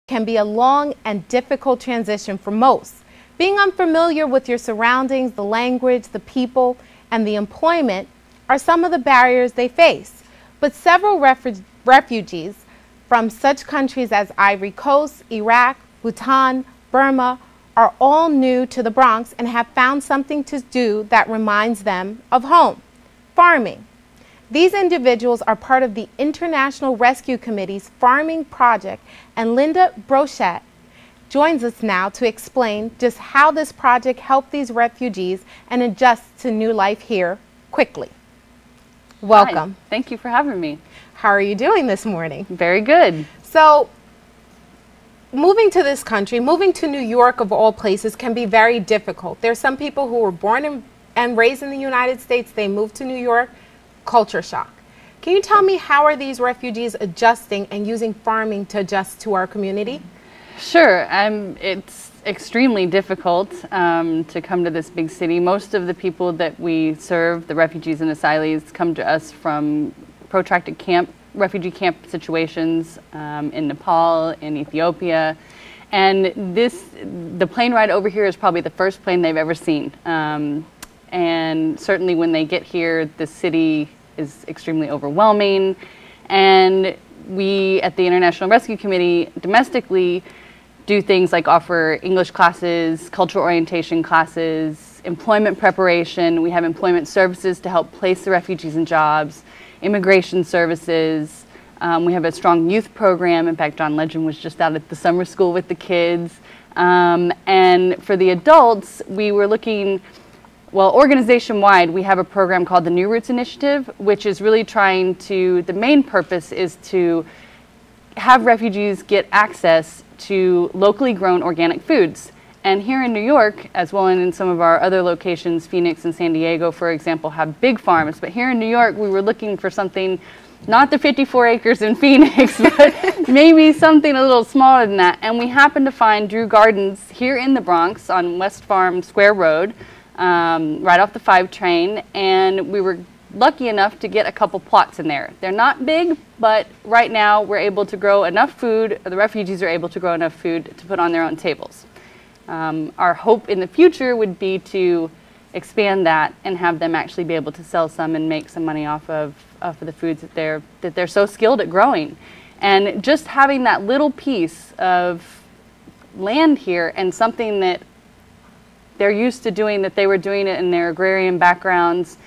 can be a long and difficult transition for most. Being unfamiliar with your surroundings, the language, the people, and the employment are some of the barriers they face. But several refugees from such countries as Ivory Coast, Iraq, Bhutan, Burma are all new to the Bronx and have found something to do that reminds them of home: farming. These individuals are part of the International Rescue Committee's farming project, and Lisa Brochet joins us now to explain just how this project helped these refugees and adjust to new life here quickly. Welcome. Hi. Thank you for having me. How are you doing this morning? Very good. So, moving to this country, moving to New York of all places, can be very difficult. There's some people who were born and raised in the United States, they moved to New York, culture shock. Can you tell me, how are these refugees adjusting and using farming to adjust to our community? Sure. It's extremely difficult to come to this big city. Most of the people that we serve, the refugees and asylees, come to us from protracted refugee camp situations in Nepal, in Ethiopia. And the plane ride over here is probably the first plane they've ever seen. And certainly when they get here, the city is extremely overwhelming. And we at the International Rescue Committee domestically do things like offer English classes, cultural orientation classes, employment preparation. We have employment services to help place the refugees in jobs, immigration services. We have a strong youth program. In fact, John Legend was just out at the summer school with the kids. And for the adults, we were looking, well, organization-wide, we have a program called the New Roots Initiative, which is really trying to, the main purpose is to have refugees get access to locally grown organic foods. And here in New York, as well as in some of our other locations, Phoenix and San Diego, for example, have big farms. But here in New York, we were looking for something, not the 54 acres in Phoenix, but maybe something a little smaller than that. And we happened to find Drew Gardens here in the Bronx on West Farm Square Road, right off the 5 train, and we were lucky enough to get a couple plots in there. They're not big, but right now we're able to grow enough food, the refugees are able to grow enough food to put on their own tables. Our hope in the future would be to expand that and have them actually be able to sell some and make some money off of the foods that they're so skilled at growing. And just having that little piece of land here and something that they're used to doing, that they were doing it in their agrarian backgrounds,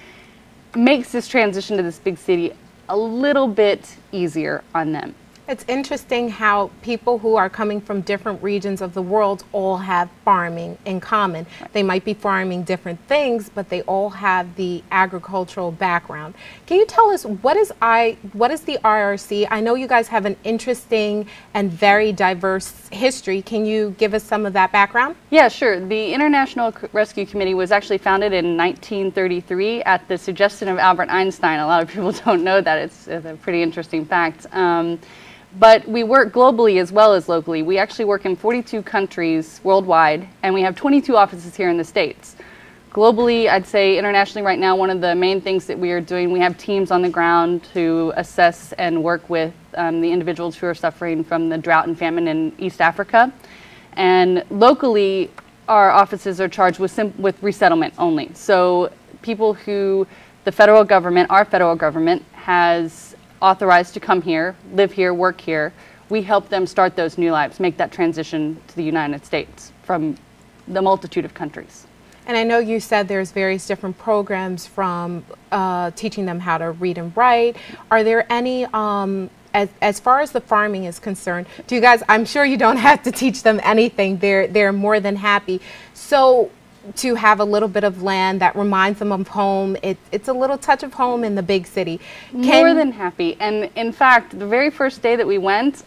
makes this transition to this big city a little bit easier on them. It's interesting how people who are coming from different regions of the world all have farming in common. Right. They might be farming different things, but they all have the agricultural background. Can you tell us, what is the IRC? I know you guys have an interesting and very diverse history. Can you give us some of that background? Yeah, sure. The International Rescue Committee was actually founded in 1933 at the suggestion of Albert Einstein. A lot of people don't know that. It's a pretty interesting fact. But we work globally as well as locally. We actually work in 42 countries worldwide, and we have 22 offices here in the States. Globally, I'd say internationally right now, one of the main things that we are doing, we have teams on the ground to assess and work with the individuals who are suffering from the drought and famine in East Africa. And locally, our offices are charged with resettlement only. So people who the federal government, our federal government, has authorized to come here, live here, work here, we help them start those new lives, make that transition to the United States from the multitude of countries. And I know you said there's various different programs, from teaching them how to read and write. Are there any, as far as the farming is concerned, do you guys, I'm sure you don't have to teach them anything, they're more than happy. So to have a little bit of land that reminds them of home, it's a little touch of home in the big city. More than happy. And in fact, the very first day that we went,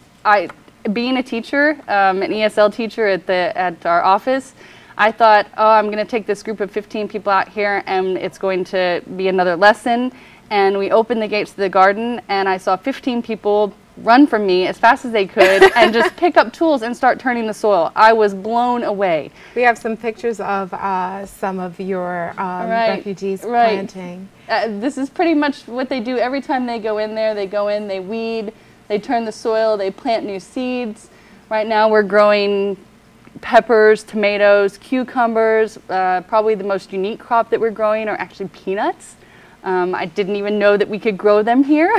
being a teacher, an ESL teacher at our office, I thought, oh, I'm going to take this group of 15 people out here and it's going to be another lesson. And we opened the gates to the garden and I saw 15 people run from me as fast as they could and just pick up tools and start turning the soil. I was blown away. We have some pictures of some of your refugees planting. This is pretty much what they do every time they go in there. They go in, they weed, they turn the soil, they plant new seeds. Right now we're growing peppers, tomatoes, cucumbers. Probably the most unique crop that we're growing are actually peanuts. I didn't even know that we could grow them here,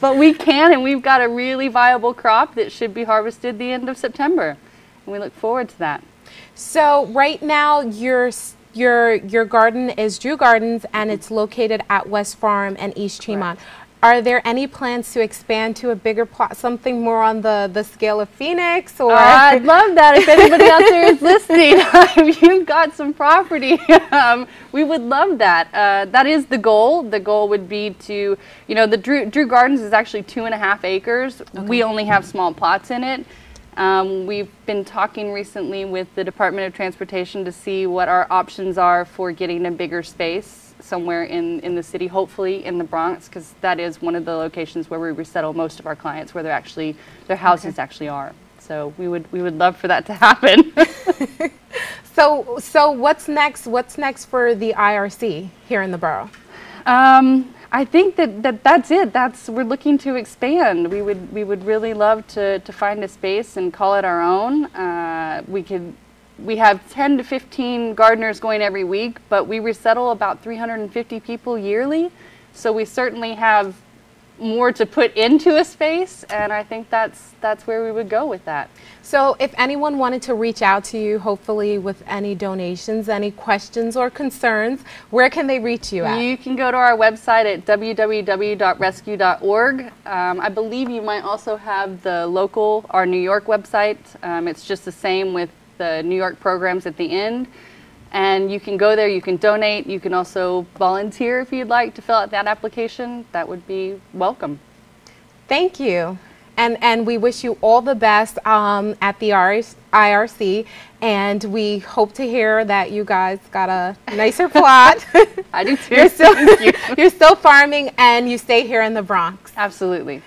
but we can, and we've got a really viable crop that should be harvested the end of September, and we look forward to that. So right now your garden is Drew Gardens, and it's located at West Farm and East Tremont. Correct. Are there any plans to expand to a bigger plot, something more on the scale of Phoenix? Or I'd love that if anybody out there is listening. If you've got some property, we would love that. That is the goal. The goal would be to, you know, the Drew Gardens is actually 2.5 acres. Okay. We only have small plots in it. We've been talking recently with the Department of Transportation to see what our options are for getting a bigger space somewhere in the city, hopefully in the Bronx, because that is one of the locations where we resettle most of our clients, where their houses actually are. So we would love for that to happen. So what's next? What's next for the IRC here in the borough? I think that's it. We're looking to expand. We would really love to find a space and call it our own. We have 10 to 15 gardeners going every week, but we resettle about 350 people yearly. So we certainly have more to put into a space, and I think that's where we would go with that. So if anyone wanted to reach out to you, hopefully with any donations, any questions or concerns, where can they reach you at? You can go to our website at www.rescue.org. I believe you might also have our New York website. It's just the same with the New York programs at the end. And you can go there, you can donate, you can also volunteer if you'd like to fill out that application. That would be welcome. Thank you. And we wish you all the best at the IRC, and we hope to hear that you guys got a nicer plot. I do too. You're still farming, and you stay here in the Bronx. Absolutely.